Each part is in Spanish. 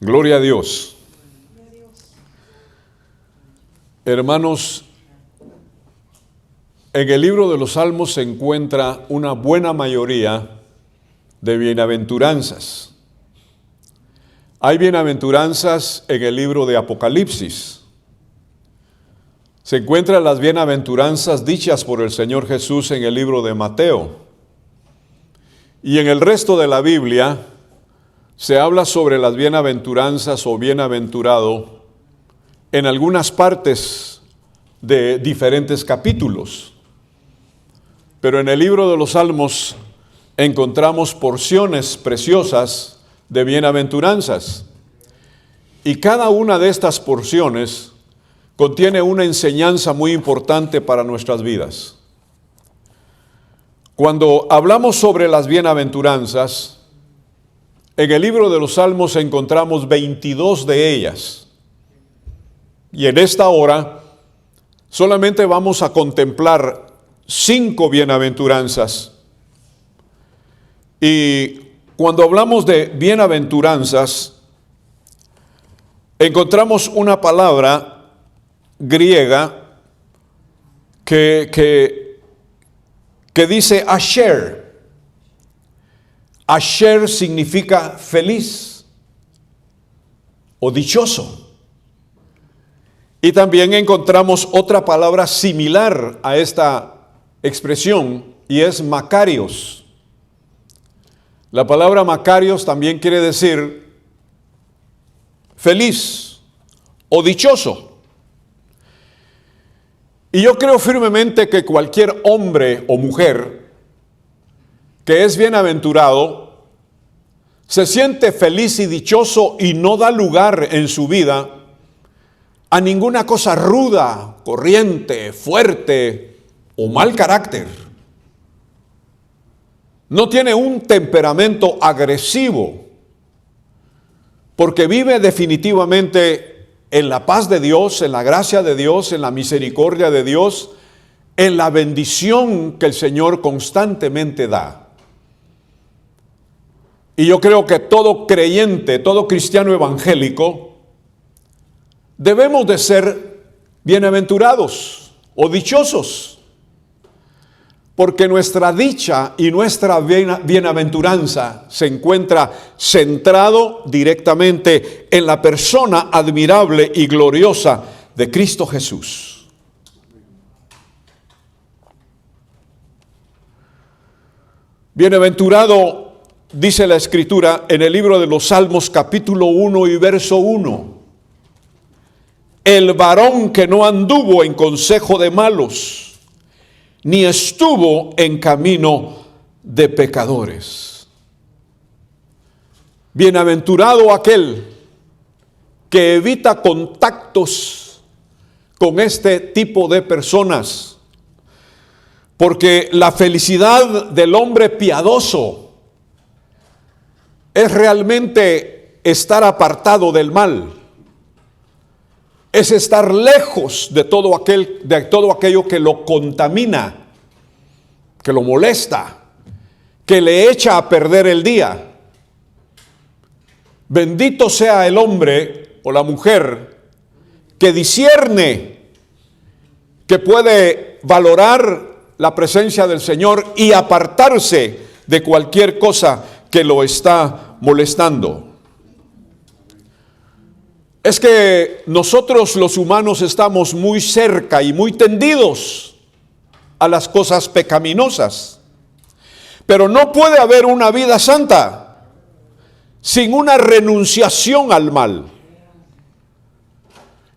Gloria a Dios. Hermanos, en el libro de los Salmos se encuentra una buena mayoría de bienaventuranzas. Hay bienaventuranzas en el libro de Apocalipsis. Se encuentran las bienaventuranzas dichas por el Señor Jesús en el libro de Mateo. Y en el resto de la Biblia se habla sobre las bienaventuranzas o bienaventurado en algunas partes de diferentes capítulos. Pero en el libro de los Salmos encontramos porciones preciosas de bienaventuranzas. Y cada una de estas porciones contiene una enseñanza muy importante para nuestras vidas. Cuando hablamos sobre las bienaventuranzas, en el libro de los Salmos encontramos 22 de ellas. Y en esta hora solamente vamos a contemplar 5 bienaventuranzas. Y cuando hablamos de bienaventuranzas, encontramos una palabra griega que dice asher. Asher significa feliz o dichoso. Y también encontramos otra palabra similar a esta expresión y es makarios. La palabra makarios también quiere decir feliz o dichoso. Y yo creo firmemente que cualquier hombre o mujer que es bienaventurado se siente feliz y dichoso y no da lugar en su vida a ninguna cosa ruda, corriente, fuerte o mal carácter. No tiene un temperamento agresivo, porque vive definitivamente en la paz de Dios, en la gracia de Dios, en la misericordia de Dios, en la bendición que el Señor constantemente da. Y yo creo que todo creyente, todo cristiano evangélico, debemos de ser bienaventurados o dichosos, porque nuestra dicha y nuestra bienaventuranza se encuentra centrado directamente en la persona admirable y gloriosa de Cristo Jesús. Bienaventurado, dice la Escritura en el libro de los Salmos capítulo 1 y verso 1. El varón que no anduvo en consejo de malos, ni estuvo en camino de pecadores. Bienaventurado aquel que evita contactos con este tipo de personas, porque la felicidad del hombre piadoso es realmente estar apartado del mal. Es estar lejos de todo aquello que lo contamina, que lo molesta, que le echa a perder el día. Bendito sea el hombre o la mujer que discierne, que puede valorar la presencia del Señor y apartarse de cualquier cosa que lo está molestando. Es que nosotros los humanos estamos muy cerca y muy tendidos a las cosas pecaminosas. Pero no puede haber una vida santa sin una renunciación al mal.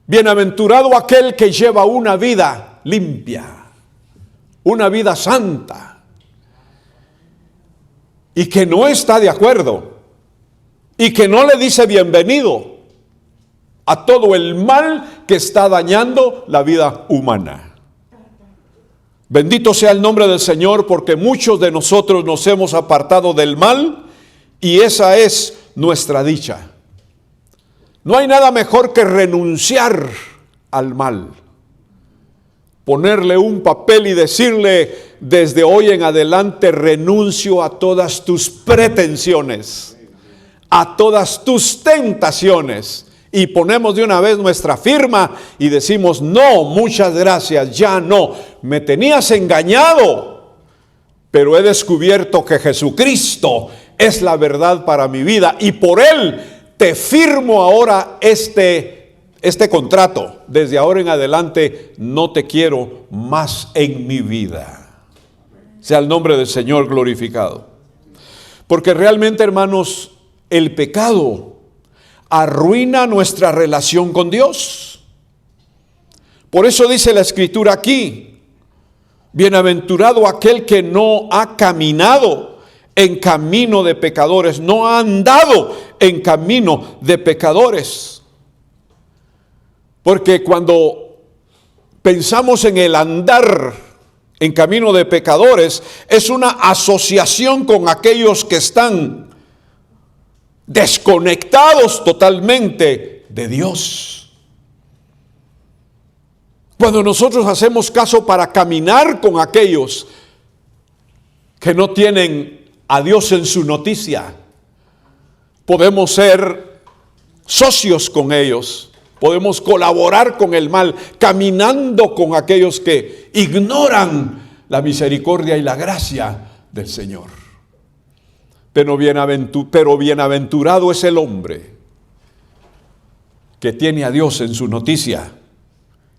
Bienaventurado aquel que lleva una vida limpia, una vida santa, y que no está de acuerdo, y que no le dice bienvenido a todo el mal que está dañando la vida humana. Bendito sea el nombre del Señor, porque muchos de nosotros nos hemos apartado del mal y esa es nuestra dicha. No hay nada mejor que renunciar al mal, ponerle un papel y decirle: desde hoy en adelante renuncio a todas tus pretensiones, a todas tus tentaciones. Y ponemos de una vez nuestra firma y decimos, no, muchas gracias, ya no. Me tenías engañado, pero he descubierto que Jesucristo es la verdad para mi vida. Y por Él te firmo ahora este contrato. Desde ahora en adelante no te quiero más en mi vida. Sea el nombre del Señor glorificado. Porque realmente, hermanos, el pecado arruina nuestra relación con Dios. Por eso dice la Escritura aquí, bienaventurado aquel que no ha caminado en camino de pecadores, no ha andado en camino de pecadores. Porque cuando pensamos en el andar en camino de pecadores, es una asociación con aquellos que están desconectados totalmente de Dios. Cuando nosotros hacemos caso para caminar con aquellos que no tienen a Dios en su noticia, podemos ser socios con ellos, podemos colaborar con el mal, caminando con aquellos que ignoran la misericordia y la gracia del Señor. Pero bienaventurado es el hombre que tiene a Dios en su noticia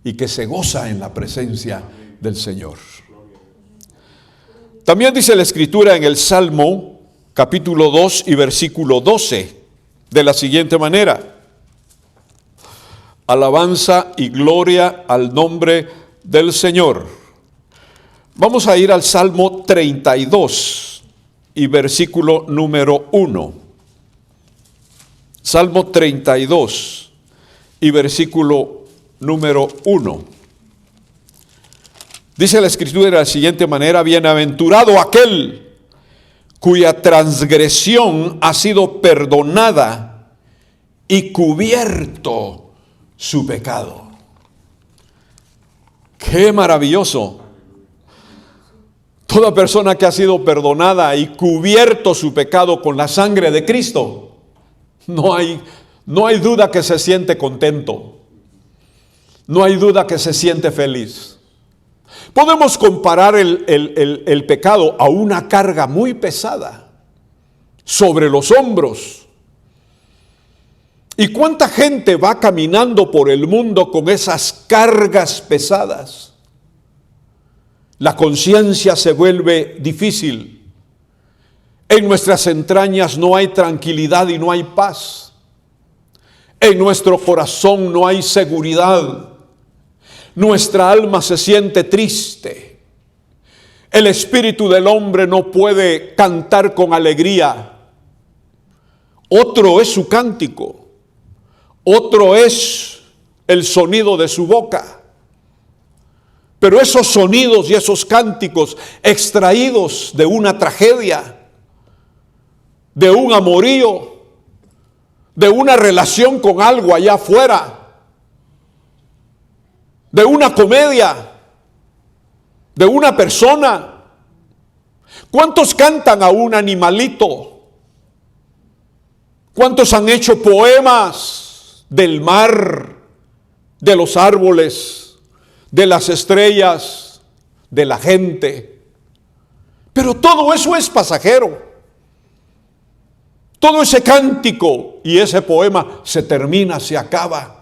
y que se goza en la presencia del Señor. También dice la Escritura en el Salmo capítulo 2 y versículo 12 de la siguiente manera: alabanza y gloria al nombre del Señor. Vamos a ir al Salmo 32 y versículo número 1. Salmo 32 y versículo número 1. Dice la Escritura de la siguiente manera: bienaventurado aquel cuya transgresión ha sido perdonada y cubierto su pecado. ¡Qué maravilloso! Toda persona que ha sido perdonada y cubierto su pecado con la sangre de Cristo, no hay duda que se siente contento. No hay duda que se siente feliz. Podemos comparar el pecado a una carga muy pesada sobre los hombros. ¿Y cuánta gente va caminando por el mundo con esas cargas pesadas? La conciencia se vuelve difícil. En nuestras entrañas no hay tranquilidad y no hay paz. En nuestro corazón no hay seguridad. Nuestra alma se siente triste. El espíritu del hombre no puede cantar con alegría. Otro es su cántico. Otro es el sonido de su boca. Pero esos sonidos y esos cánticos extraídos de una tragedia, de un amorío, de una relación con algo allá afuera, de una comedia, de una persona. ¿Cuántos cantan a un animalito? ¿Cuántos han hecho poemas del mar, de los árboles, de las estrellas, de la gente? Pero todo eso es pasajero. Todo ese cántico y ese poema se termina, se acaba.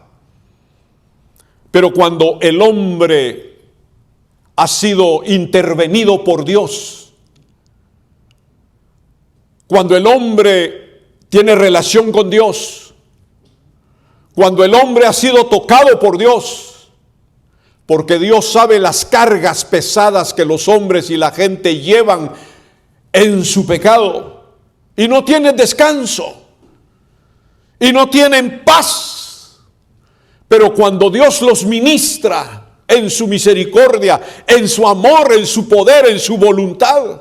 Pero cuando el hombre ha sido intervenido por Dios, cuando el hombre tiene relación con Dios, cuando el hombre ha sido tocado por Dios, porque Dios sabe las cargas pesadas que los hombres y la gente llevan en su pecado, y no tienen descanso, y no tienen paz. Pero cuando Dios los ministra en su misericordia, en su amor, en su poder, en su voluntad,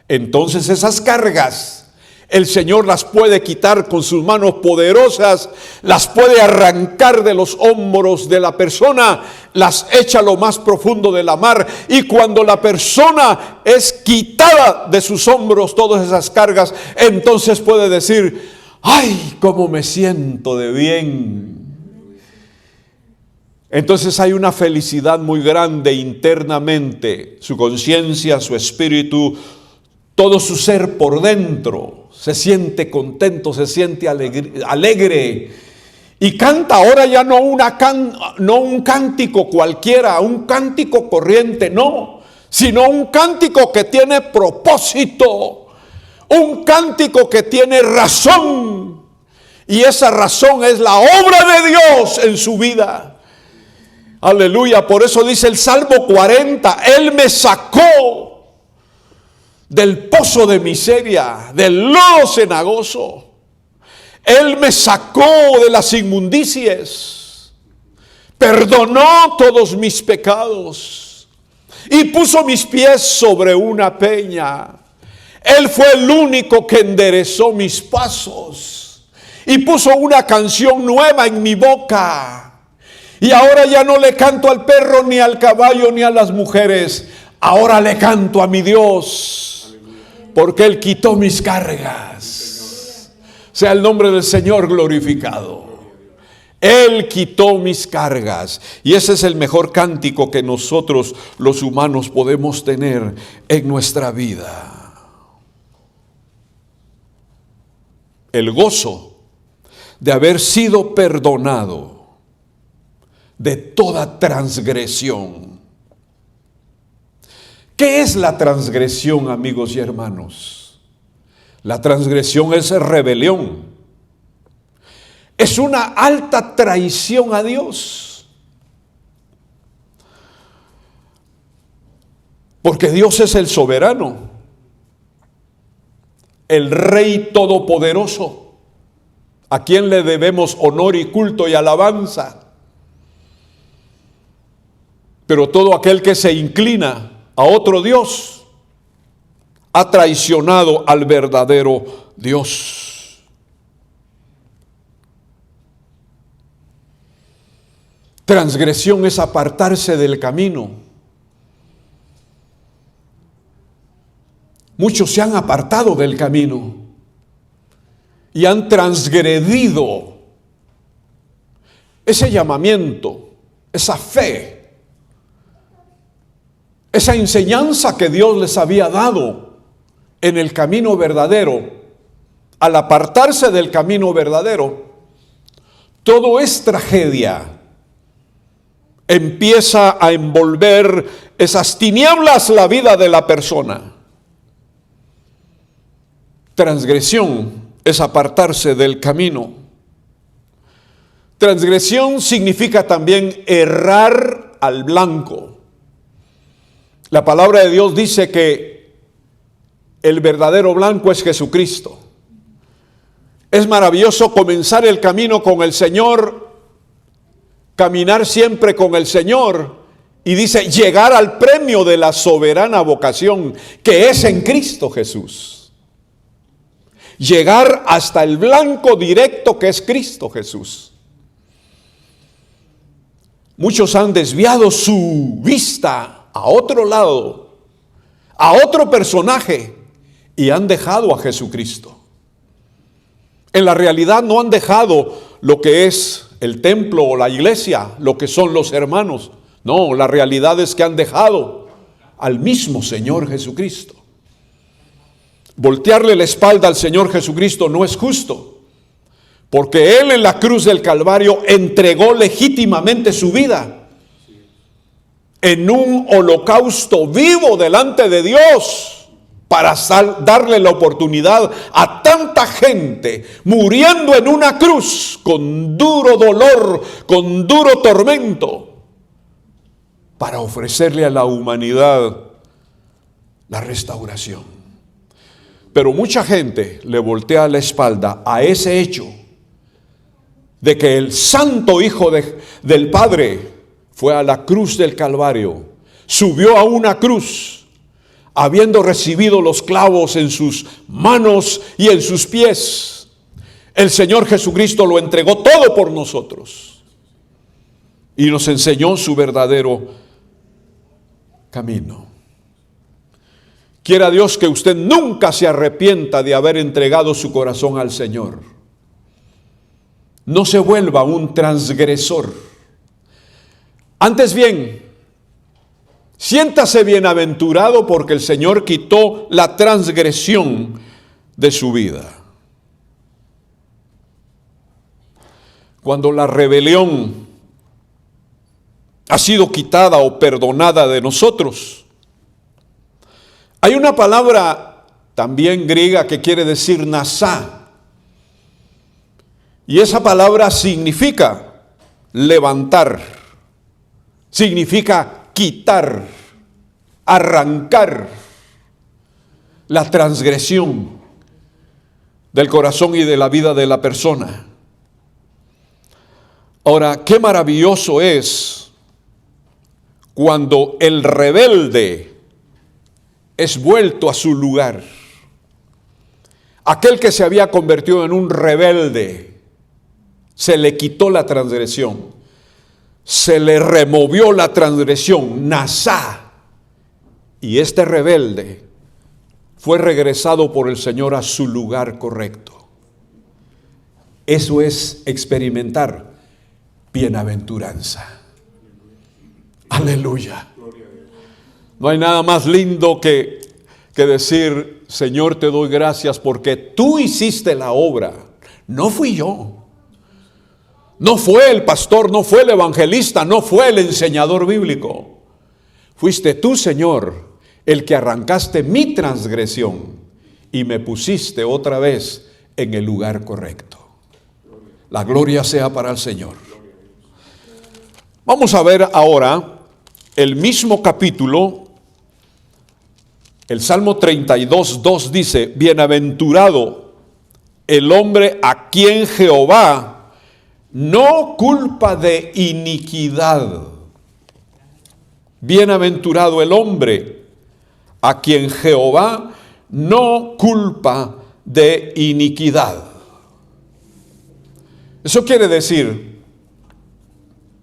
entonces esas cargas, El Señor las puede quitar con sus manos poderosas, las puede arrancar de los hombros de la persona, las echa a lo más profundo de la mar. Y cuando la persona es quitada de sus hombros todas esas cargas, entonces puede decir: ¡ay, cómo me siento de bien! Entonces hay una felicidad muy grande internamente, su conciencia, su espíritu, todo su ser por dentro. Se siente contento, se siente alegre y canta ahora ya no un cántico cualquiera, un cántico corriente, no, sino un cántico que tiene propósito, un cántico que tiene razón, y esa razón es la obra de Dios en su vida. Aleluya. Por eso dice el Salmo 40, Él me sacó del pozo de miseria, del lodo cenagoso. Él me sacó de las inmundicias, perdonó todos mis pecados y puso mis pies sobre una peña. Él fue el único que enderezó mis pasos y puso una canción nueva en mi boca. Y ahora ya no le canto al perro, ni al caballo, ni a las mujeres. Ahora le canto a mi Dios, porque Él quitó mis cargas. Sea el nombre del Señor glorificado. Él quitó mis cargas. Y ese es el mejor cántico que nosotros los humanos podemos tener en nuestra vida. El gozo de haber sido perdonado de toda transgresión. ¿Qué es la transgresión, amigos y hermanos? La transgresión es rebelión. Es una alta traición a Dios. Porque Dios es el soberano, el Rey todopoderoso, a quien le debemos honor y culto y alabanza. Pero todo aquel que se inclina a otro Dios ha traicionado al verdadero Dios. Transgresión es apartarse del camino. Muchos se han apartado del camino y han transgredido ese llamamiento, esa fe, esa enseñanza que Dios les había dado en el camino verdadero. Al apartarse del camino verdadero, todo es tragedia. Empieza a envolver esas tinieblas la vida de la persona. Transgresión es apartarse del camino. Transgresión significa también errar al blanco. La palabra de Dios dice que el verdadero blanco es Jesucristo. Es maravilloso comenzar el camino con el Señor, caminar siempre con el Señor, y dice llegar al premio de la soberana vocación que es en Cristo Jesús. Llegar hasta el blanco directo que es Cristo Jesús. Muchos han desviado su vista a otro lado, a otro personaje, y han dejado a Jesucristo. En la realidad no han dejado lo que es el templo o la iglesia, lo que son los hermanos. No, la realidad es que han dejado al mismo Señor Jesucristo. Voltearle la espalda al Señor Jesucristo no es justo, porque Él en la cruz del Calvario entregó legítimamente su vida en un holocausto vivo delante de Dios para darle la oportunidad a tanta gente muriendo en una cruz con duro dolor, con duro tormento, para ofrecerle a la humanidad la restauración. Pero mucha gente le voltea la espalda a ese hecho de que el santo Hijo del Padre fue a la cruz del Calvario, subió a una cruz, habiendo recibido los clavos en sus manos y en sus pies. El Señor Jesucristo lo entregó todo por nosotros y nos enseñó su verdadero camino. Quiera Dios que usted nunca se arrepienta de haber entregado su corazón al Señor. No se vuelva un transgresor. Antes bien, siéntase bienaventurado porque el Señor quitó la transgresión de su vida. Cuando la rebelión ha sido quitada o perdonada de nosotros, hay una palabra también griega que quiere decir nasá. Y esa palabra significa levantar, significa quitar, arrancar la transgresión del corazón y de la vida de la persona. Ahora, qué maravilloso es cuando el rebelde es vuelto a su lugar. Aquel que se había convertido en un rebelde, se le quitó la transgresión, se le removió la transgresión, nasá, y este rebelde fue regresado por el Señor a su lugar correcto. Eso es experimentar bienaventuranza. Aleluya. No hay nada más lindo que decir: Señor, te doy gracias porque tú hiciste la obra. No fui yo. No fue el pastor, no fue el evangelista, no fue el enseñador bíblico. Fuiste tú, Señor, el que arrancaste mi transgresión y me pusiste otra vez en el lugar correcto. La gloria sea para el Señor. Vamos a ver ahora el mismo capítulo. El Salmo 32:2 dice: bienaventurado el hombre a quien Jehová no culpa de iniquidad. Bienaventurado el hombre a quien Jehová no culpa de iniquidad. Eso quiere decir,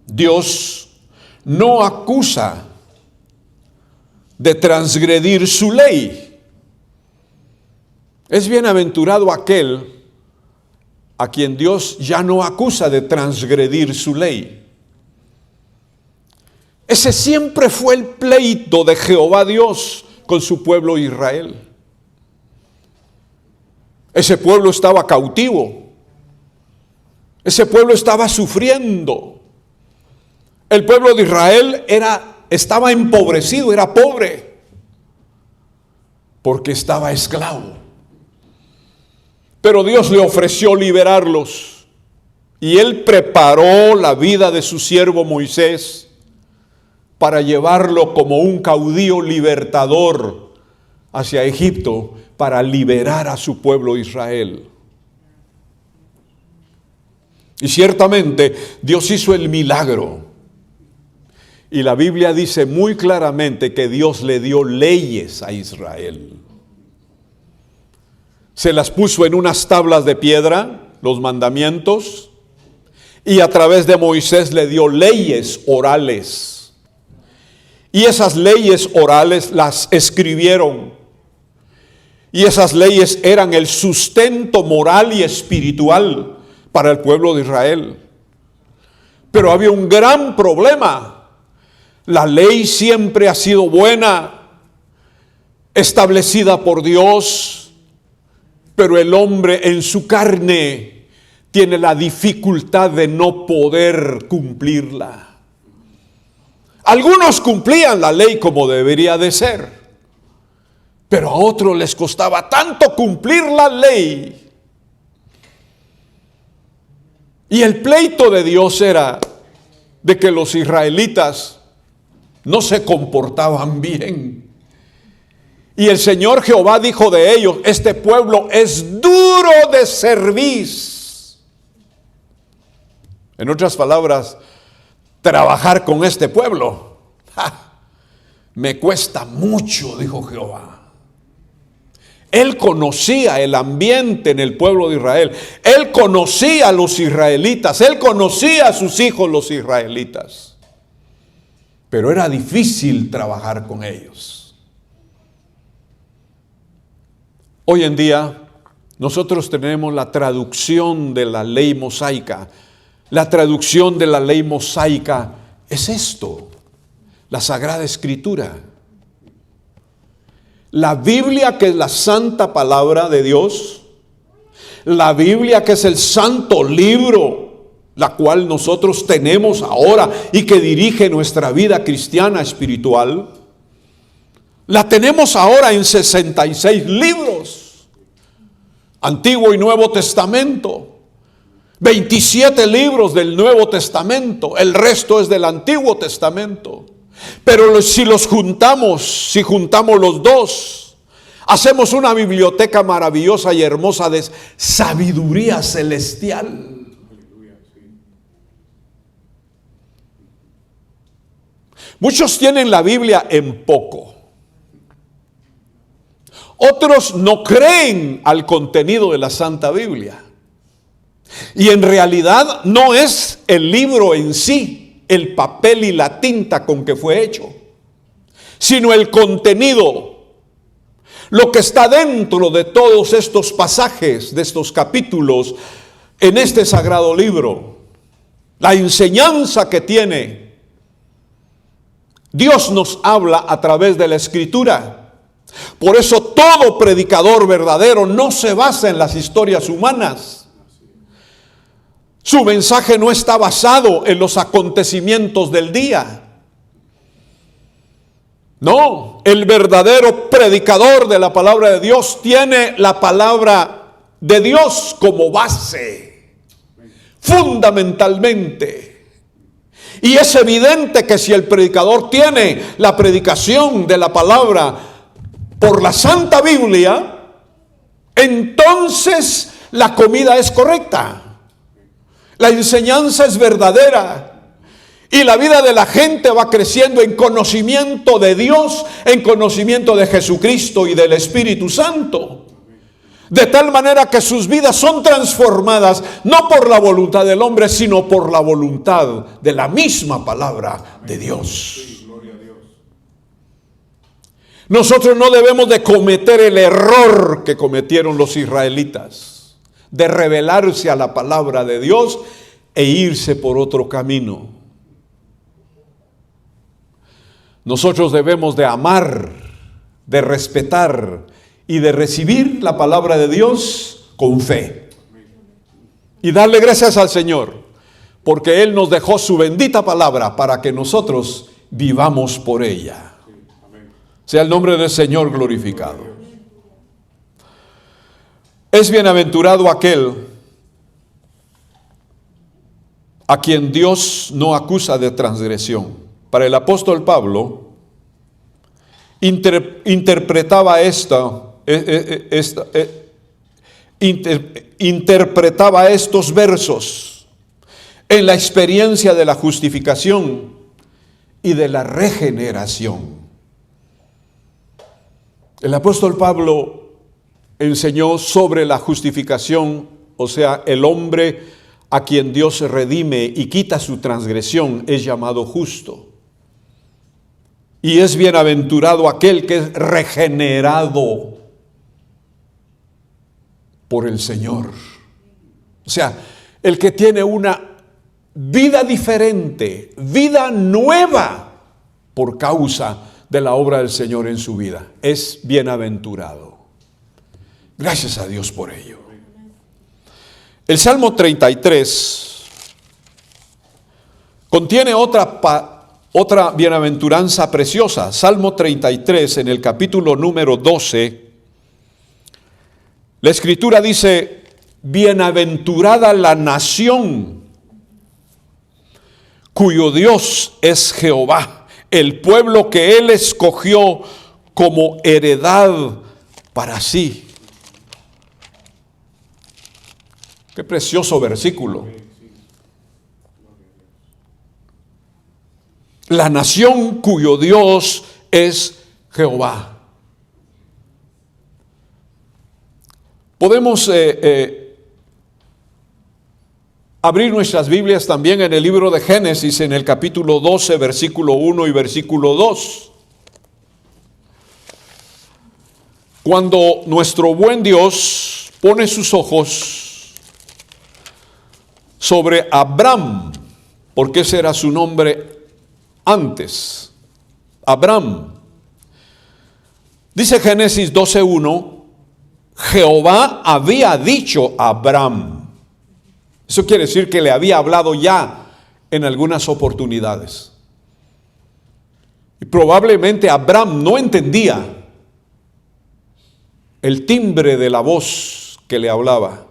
Dios no acusa de transgredir su ley. Es bienaventurado aquel a quien Dios ya no acusa de transgredir su ley. Ese siempre fue el pleito de Jehová Dios con su pueblo Israel. Ese pueblo estaba cautivo. Ese pueblo estaba sufriendo. El pueblo de Israel estaba empobrecido, era pobre, porque estaba esclavo. Pero Dios le ofreció liberarlos, y Él preparó la vida de su siervo Moisés para llevarlo como un caudillo libertador hacia Egipto, para liberar a su pueblo Israel. Y ciertamente Dios hizo el milagro. Y la Biblia dice muy claramente que Dios le dio leyes a Israel. Se las puso en unas tablas de piedra, los mandamientos, y a través de Moisés le dio leyes orales. Y esas leyes orales las escribieron. Y esas leyes eran el sustento moral y espiritual para el pueblo de Israel. Pero había un gran problema. La ley siempre ha sido buena, establecida por Dios, pero el hombre en su carne tiene la dificultad de no poder cumplirla. Algunos cumplían la ley como debería de ser, pero a otros les costaba tanto cumplir la ley. Y el pleito de Dios era de que los israelitas no se comportaban bien. Y el Señor Jehová dijo de ellos: este pueblo es duro de cerviz. En otras palabras, trabajar con este pueblo Me cuesta mucho, dijo Jehová. Él conocía el ambiente en el pueblo de Israel. Él conocía a los israelitas. Él conocía a sus hijos los israelitas. Pero era difícil trabajar con ellos. Hoy en día nosotros tenemos la traducción de la ley mosaica. La traducción de la ley mosaica es esto, la Sagrada Escritura. La Biblia, que es la santa palabra de Dios, la Biblia, que es el santo libro, la cual nosotros tenemos ahora y que dirige nuestra vida cristiana espiritual, la tenemos ahora en 66 libros, Antiguo y Nuevo Testamento, 27 libros del Nuevo Testamento, el resto es del Antiguo Testamento. Pero si los juntamos, si juntamos los dos, hacemos una biblioteca maravillosa y hermosa de sabiduría celestial. Muchos tienen la Biblia en poco. Otros no creen al contenido de la Santa Biblia. Y en realidad no es el libro en sí, el papel y la tinta con que fue hecho, sino el contenido, lo que está dentro de todos estos pasajes, de estos capítulos, en este sagrado libro, la enseñanza que tiene. Dios nos habla a través de la Escritura. Por eso todo predicador verdadero no se basa en las historias humanas. Su mensaje no está basado en los acontecimientos del día. No, el verdadero predicador de la palabra de Dios tiene la palabra de Dios como base, fundamentalmente. Y es evidente que si el predicador tiene la predicación de la palabra por la Santa Biblia, entonces la comida es correcta. La enseñanza es verdadera y la vida de la gente va creciendo en conocimiento de Dios, en conocimiento de Jesucristo y del Espíritu Santo. De tal manera que sus vidas son transformadas no por la voluntad del hombre, sino por la voluntad de la misma palabra de Dios. Nosotros no debemos de cometer el error que cometieron los israelitas, de rebelarse a la palabra de Dios e irse por otro camino. Nosotros debemos de amar, de respetar y de recibir la palabra de Dios con fe. Y darle gracias al Señor, porque Él nos dejó su bendita palabra para que nosotros vivamos por ella. Sea el nombre del Señor glorificado. Es bienaventurado aquel a quien Dios no acusa de transgresión. Para el apóstol Pablo, interpretaba estos versos en la experiencia de la justificación y de la regeneración. El apóstol Pablo enseñó sobre la justificación, o sea, el hombre a quien Dios redime y quita su transgresión es llamado justo. Y es bienaventurado aquel que es regenerado por el Señor. O sea, el que tiene una vida diferente, vida nueva por causa de la obra del Señor en su vida. Es bienaventurado. Gracias a Dios por ello. El Salmo 33 contiene otra bienaventuranza preciosa. Salmo 33, en el capítulo número 12, la Escritura dice: bienaventurada la nación cuyo Dios es Jehová, el pueblo que Él escogió como heredad para sí. Qué precioso versículo. La nación cuyo Dios es Jehová. Podemos abrir nuestras Biblias también en el libro de Génesis, en el capítulo 12, versículo 1 y versículo 2. Cuando nuestro buen Dios pone sus ojos sobre Abram, porque ese era su nombre antes, Abram. Dice Génesis 12:1, Jehová había dicho a Abram. Eso quiere decir que le había hablado ya en algunas oportunidades. Y probablemente Abram no entendía el timbre de la voz que le hablaba.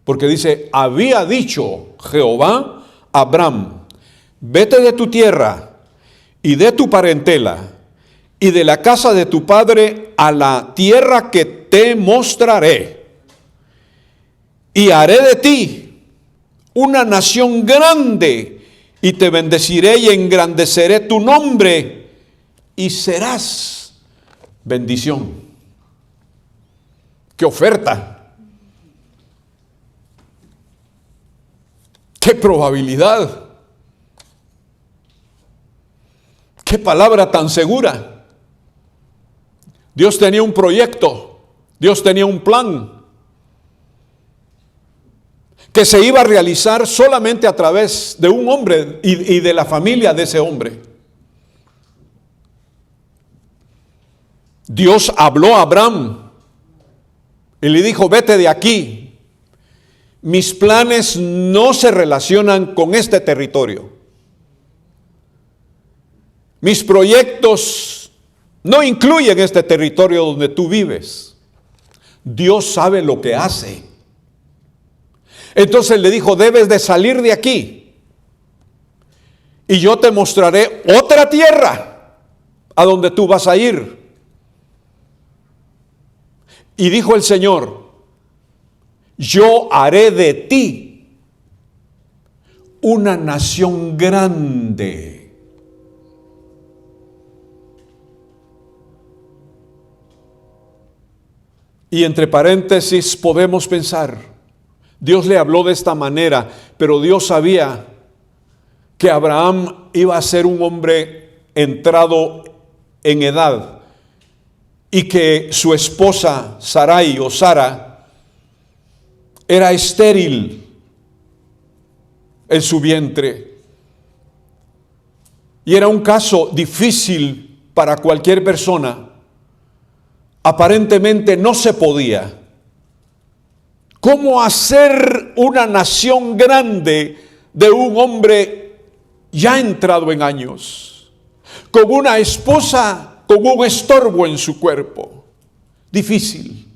Porque dice, había dicho Jehová a Abram, vete de tu tierra y de tu parentela y de la casa de tu padre a la tierra que te mostraré. Y haré de ti una nación grande y te bendeciré y engrandeceré tu nombre y serás bendición. ¡Qué oferta! ¡Qué probabilidad! ¡Qué palabra tan segura! Dios tenía un proyecto, Dios tenía un plan que se iba a realizar solamente a través de un hombre y de la familia de ese hombre. Dios habló a Abram y le dijo, vete de aquí. Mis planes no se relacionan con este territorio. Mis proyectos no incluyen este territorio donde tú vives. Dios sabe lo que hace. Entonces le dijo, debes de salir de aquí y yo te mostraré otra tierra a donde tú vas a ir. Y dijo el Señor, yo haré de ti una nación grande. Y entre paréntesis podemos pensar, Dios le habló de esta manera, pero Dios sabía que Abraham iba a ser un hombre entrado en edad y que su esposa Sarai o Sara era estéril en su vientre. Y era un caso difícil para cualquier persona. Aparentemente no se podía. ¿Cómo hacer una nación grande de un hombre ya entrado en años, con una esposa con un estorbo en su cuerpo? Difícil.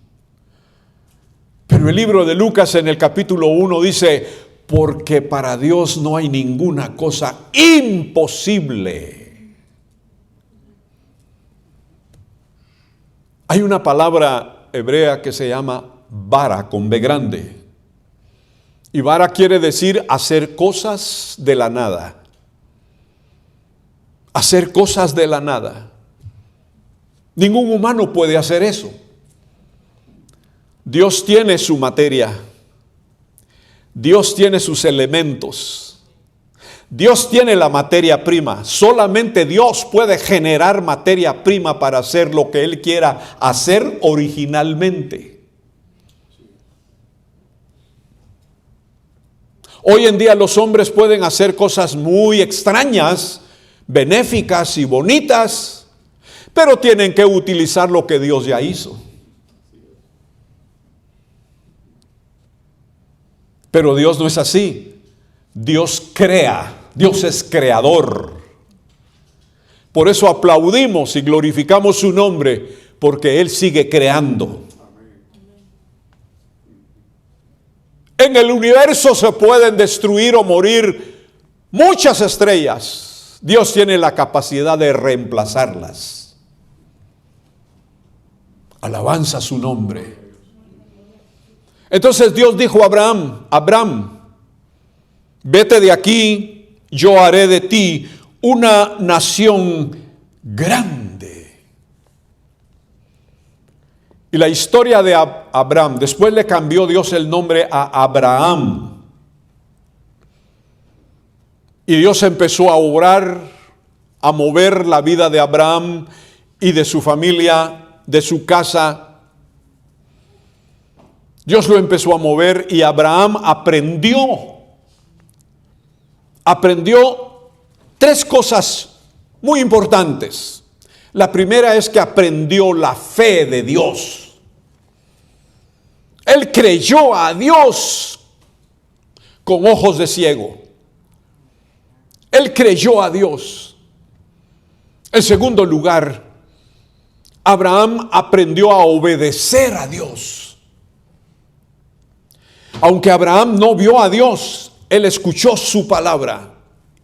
Pero el libro de Lucas en el capítulo 1 dice, porque para Dios no hay ninguna cosa imposible. Hay una palabra hebrea que se llama vara, con B grande. Y vara quiere decir hacer cosas de la nada. Hacer cosas de la nada. Ningún humano puede hacer eso. Dios tiene su materia. Dios tiene sus elementos. Dios tiene la materia prima. Solamente Dios puede generar materia prima para hacer lo que Él quiera hacer originalmente. Hoy en día los hombres pueden hacer cosas muy extrañas, benéficas y bonitas, pero tienen que utilizar lo que Dios ya hizo. Pero Dios no es así. Dios crea. Dios es creador. Por eso aplaudimos y glorificamos su nombre, porque Él sigue creando. En el universo se pueden destruir o morir muchas estrellas. Dios tiene la capacidad de reemplazarlas. Alabanza su nombre. Entonces Dios dijo a Abraham, vete de aquí, yo haré de ti una nación grande. Y la historia de Abraham, después le cambió Dios el nombre a Abraham. Y Dios empezó a obrar, a mover la vida de Abraham y de su familia, de su casa. Dios lo empezó a mover y Abraham aprendió tres cosas muy importantes. La primera es que aprendió la fe de Dios. Él creyó a Dios con ojos de ciego. Él creyó a Dios. En segundo lugar, Abraham aprendió a obedecer a Dios. Aunque Abraham no vio a Dios, él escuchó su palabra,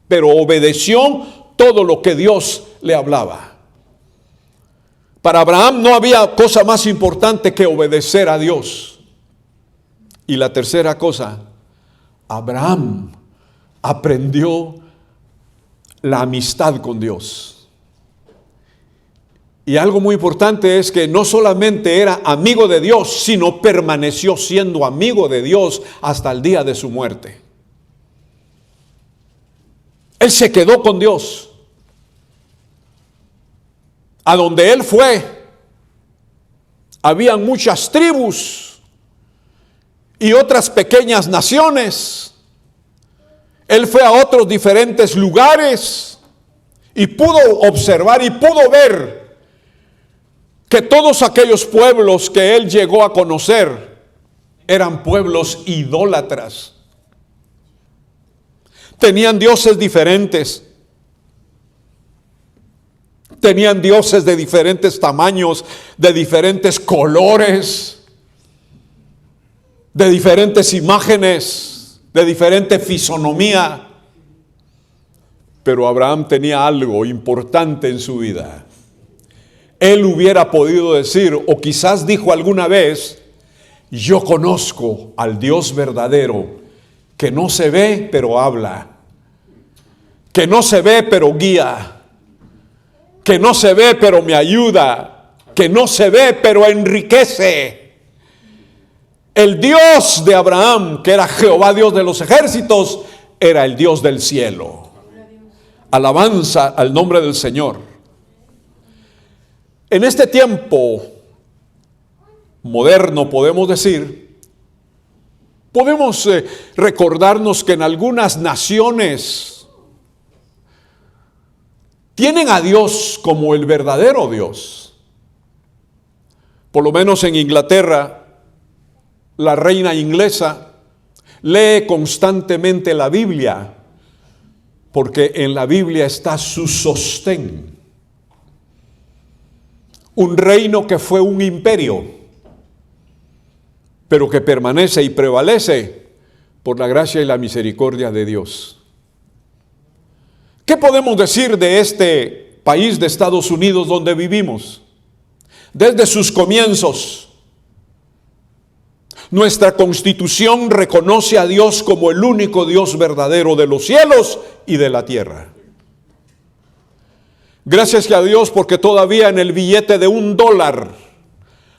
pero obedeció todo lo que Dios le hablaba. Para Abraham no había cosa más importante que obedecer a Dios. Y la tercera cosa, Abraham aprendió la amistad con Dios. Y algo muy importante es que no solamente era amigo de Dios, sino permaneció siendo amigo de Dios hasta el día de su muerte. Él se quedó con Dios. A donde él fue, habían muchas tribus y otras pequeñas naciones. Él fue a otros diferentes lugares y pudo observar y pudo ver que todos aquellos pueblos que él llegó a conocer eran pueblos idólatras. Tenían dioses diferentes. Tenían dioses de diferentes tamaños, de diferentes colores, de diferentes imágenes, de diferente fisonomía. Pero Abraham tenía algo importante en su vida. Él hubiera podido decir, o quizás dijo alguna vez, yo conozco al Dios verdadero, que no se ve pero habla, que no se ve pero guía, que no se ve pero me ayuda, que no se ve pero enriquece. El Dios de Abraham, que era Jehová Dios de los ejércitos, era el Dios del cielo. Alabanza al nombre del Señor. En este tiempo moderno, podemos decir, podemos recordarnos que en algunas naciones tienen a Dios como el verdadero Dios. Por lo menos en Inglaterra, la reina inglesa lee constantemente la Biblia, porque en la Biblia está su sostén. Un reino que fue un imperio, pero que permanece y prevalece por la gracia y la misericordia de Dios. ¿Qué podemos decir de este país de Estados Unidos donde vivimos? Desde sus comienzos, nuestra Constitución reconoce a Dios como el único Dios verdadero de los cielos y de la tierra. Gracias a Dios, porque todavía en el billete de $1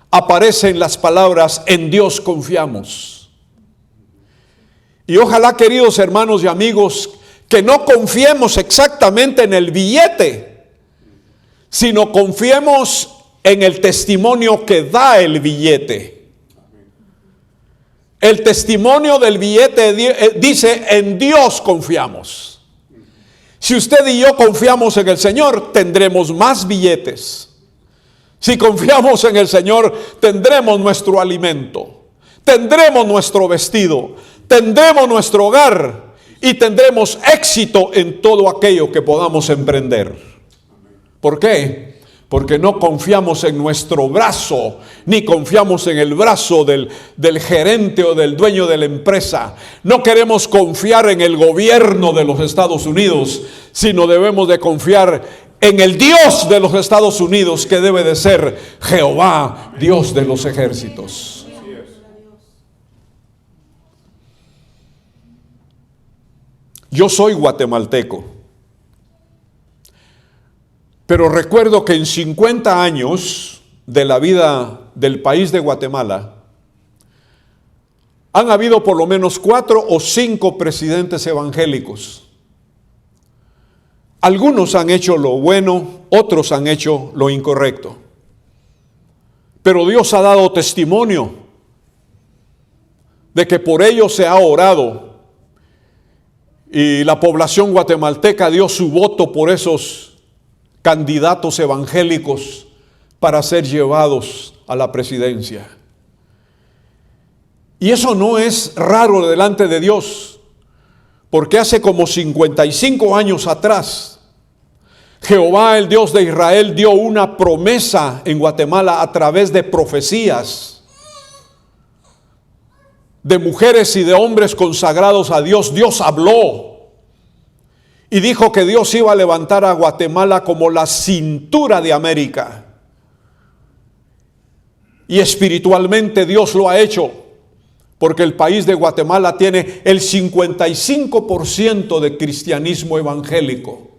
aparecen las palabras, en Dios confiamos. Y ojalá, queridos hermanos y amigos, que no confiemos exactamente en el billete, sino confiemos en el testimonio que da el billete. El testimonio del billete dice, en Dios confiamos. Si usted y yo confiamos en el Señor, tendremos más billetes. Si confiamos en el Señor, tendremos nuestro alimento, tendremos nuestro vestido, tendremos nuestro hogar y tendremos éxito en todo aquello que podamos emprender. ¿Por qué? Porque no confiamos en nuestro brazo, ni confiamos en el brazo del gerente o del dueño de la empresa. No queremos confiar en el gobierno de los Estados Unidos, sino debemos de confiar en el Dios de los Estados Unidos, que debe de ser Jehová, Dios de los ejércitos. Yo soy guatemalteco. Pero recuerdo que en 50 años de la vida del país de Guatemala, han habido por lo menos 4 o 5 presidentes evangélicos. Algunos han hecho lo bueno, otros han hecho lo incorrecto. Pero Dios ha dado testimonio de que por ellos se ha orado y la población guatemalteca dio su voto por esos candidatos evangélicos para ser llevados a la presidencia. Y eso no es raro delante de Dios, porque hace como 55 años atrás, Jehová, el Dios de Israel, dio una promesa en Guatemala a través de profecías de mujeres y de hombres consagrados a Dios. Dios habló y dijo que Dios iba a levantar a Guatemala como la cintura de América. Y espiritualmente Dios lo ha hecho, porque el país de Guatemala tiene el 55% de cristianismo evangélico.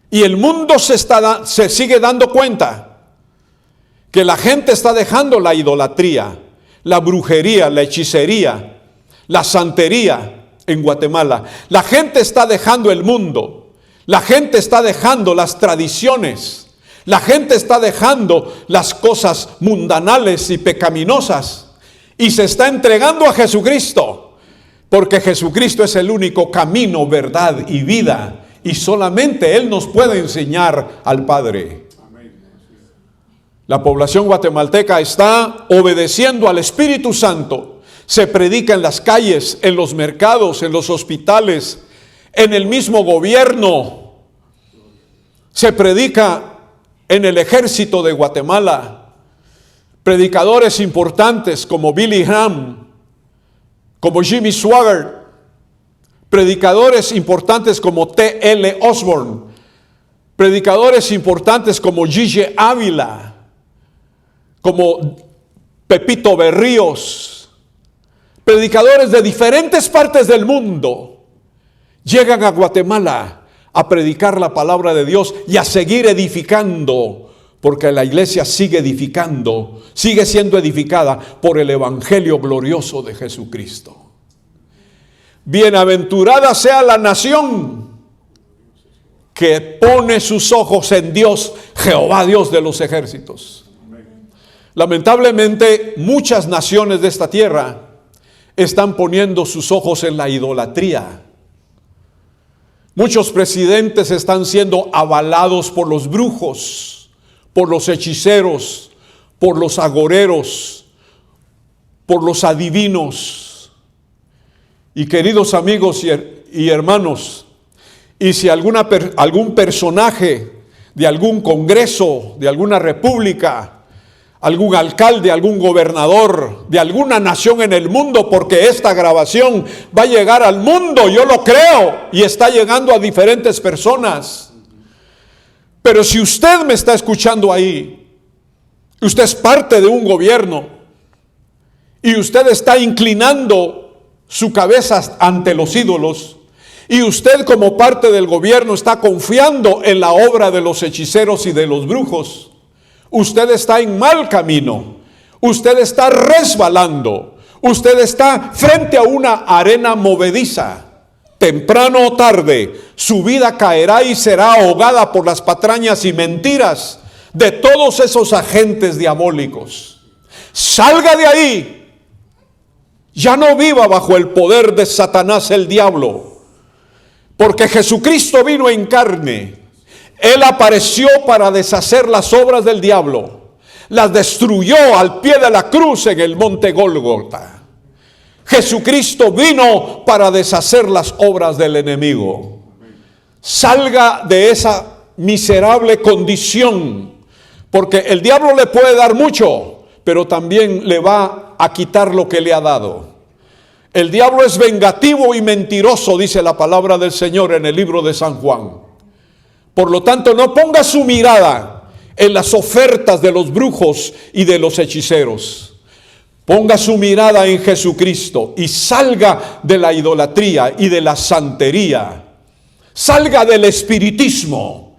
Y el mundo se sigue dando cuenta que la gente está dejando la idolatría, la brujería, la hechicería, la santería en Guatemala. La gente está dejando el mundo, la gente está dejando las tradiciones, la gente está dejando las cosas mundanales y pecaminosas y se está entregando a Jesucristo, porque Jesucristo es el único camino, verdad y vida. Y solamente Él nos puede enseñar al Padre. La población guatemalteca está obedeciendo al Espíritu Santo. Se predica en las calles, en los mercados, en los hospitales, en el mismo gobierno. Se predica en el ejército de Guatemala. Predicadores importantes como Billy Graham, como Jimmy Swaggart, predicadores importantes como T.L. Osborne, predicadores importantes como Gigi Ávila, como Pepito Berríos, predicadores de diferentes partes del mundo, llegan a Guatemala a predicar la palabra de Dios y a seguir edificando, porque la iglesia sigue edificando, sigue siendo edificada por el evangelio glorioso de Jesucristo. Bienaventurada sea la nación que pone sus ojos en Dios, Jehová Dios de los ejércitos. Lamentablemente, muchas naciones de esta tierra están poniendo sus ojos en la idolatría. Muchos presidentes están siendo avalados por los brujos, por los hechiceros, por los agoreros, por los adivinos. Y queridos amigos y hermanos, y si algún personaje de algún congreso, de alguna república, algún alcalde, algún gobernador de alguna nación en el mundo, porque esta grabación va a llegar al mundo, yo lo creo, y está llegando a diferentes personas. Pero si usted me está escuchando ahí, usted es parte de un gobierno y usted está inclinando su cabeza ante los ídolos, y usted como parte del gobierno está confiando en la obra de los hechiceros y de los brujos, usted está en mal camino, usted está resbalando, usted está frente a una arena movediza. Temprano o tarde, su vida caerá y será ahogada por las patrañas y mentiras de todos esos agentes diabólicos. Salga de ahí. Ya no viva bajo el poder de Satanás el diablo, porque Jesucristo vino en carne. Él apareció para deshacer las obras del diablo. Las destruyó al pie de la cruz en el monte Gólgota. Jesucristo vino para deshacer las obras del enemigo. Salga de esa miserable condición, porque el diablo le puede dar mucho, pero también le va a quitar lo que le ha dado. El diablo es vengativo y mentiroso, dice la palabra del Señor en el libro de San Juan. Por lo tanto, no ponga su mirada en las ofertas de los brujos y de los hechiceros. Ponga su mirada en Jesucristo y salga de la idolatría y de la santería. Salga del espiritismo.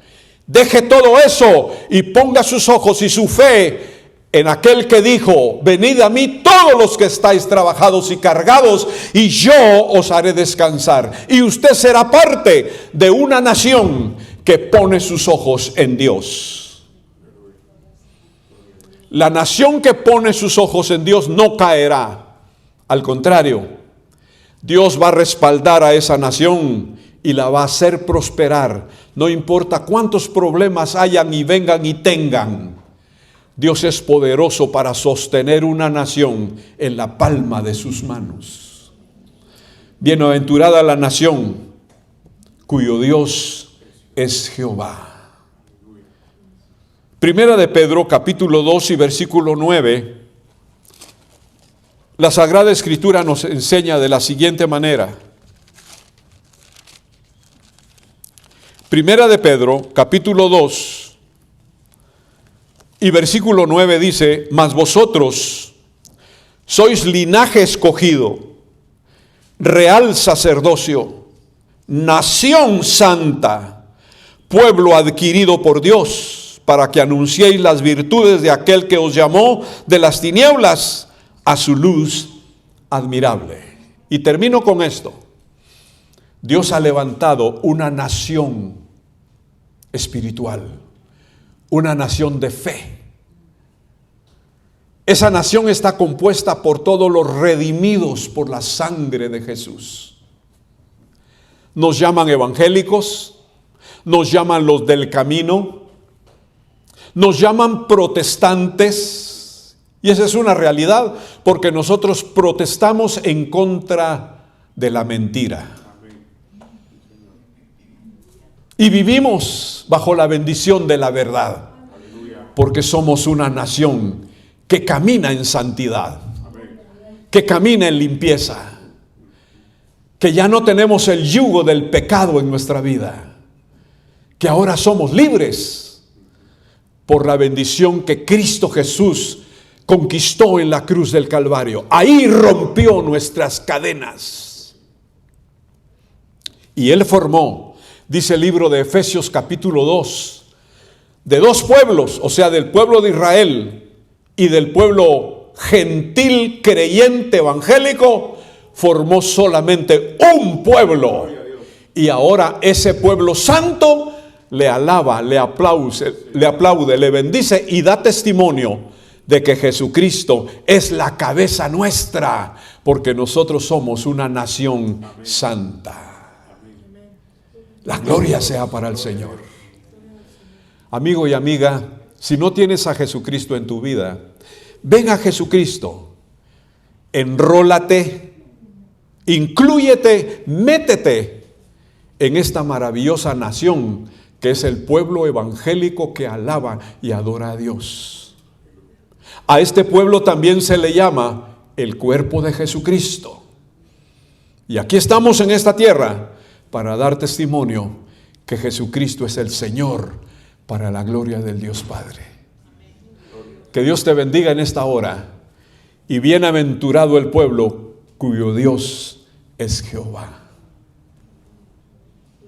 Deje todo eso y ponga sus ojos y su fe en aquel que dijo: venid a mí todos los que estáis trabajados y cargados, y yo os haré descansar. Y usted será parte de una nación que pone sus ojos en Dios. La nación que pone sus ojos en Dios no caerá. Al contrario, Dios va a respaldar a esa nación y la va a hacer prosperar. No importa cuántos problemas hayan y vengan y tengan. Dios es poderoso para sostener una nación en la palma de sus manos. Bienaventurada la nación cuyo Dios es Jehová. Primera de Pedro, capítulo 2 y versículo 9. La Sagrada Escritura nos enseña de la siguiente manera. Primera de Pedro, capítulo 2 y versículo 9 dice: mas vosotros sois linaje escogido, real sacerdocio, nación santa, pueblo adquirido por Dios, para que anunciéis las virtudes de aquel que os llamó de las tinieblas a su luz admirable. Y termino con esto. Dios ha levantado una nación espiritual, una nación de fe. Esa nación está compuesta por todos los redimidos por la sangre de Jesús. Nos llaman evangélicos, nos llaman los del camino, nos llaman protestantes, y esa es una realidad, porque nosotros protestamos en contra de la mentira. Y vivimos bajo la bendición de la verdad, porque somos una nación que camina en santidad, que camina en limpieza, que ya no tenemos el yugo del pecado en nuestra vida, que ahora somos libres por la bendición que Cristo Jesús conquistó en la cruz del Calvario. Ahí rompió nuestras cadenas. Y Él formó, dice el libro de Efesios capítulo 2, de dos pueblos, o sea, del pueblo de Israel y del pueblo gentil, creyente, evangélico, formó solamente un pueblo. Y ahora ese pueblo santo le alaba, le aplaude, le bendice y da testimonio de que Jesucristo es la cabeza nuestra, porque nosotros somos una nación santa. La gloria sea para el Señor. Amigo y amiga, si no tienes a Jesucristo en tu vida, ven a Jesucristo, enrólate, inclúyete, métete en esta maravillosa nación que es el pueblo evangélico que alaba y adora a Dios. A este pueblo también se le llama el cuerpo de Jesucristo. Y aquí estamos en esta tierra para dar testimonio que Jesucristo es el Señor, para la gloria del Dios Padre. Que Dios te bendiga en esta hora, y bienaventurado el pueblo cuyo Dios es Jehová.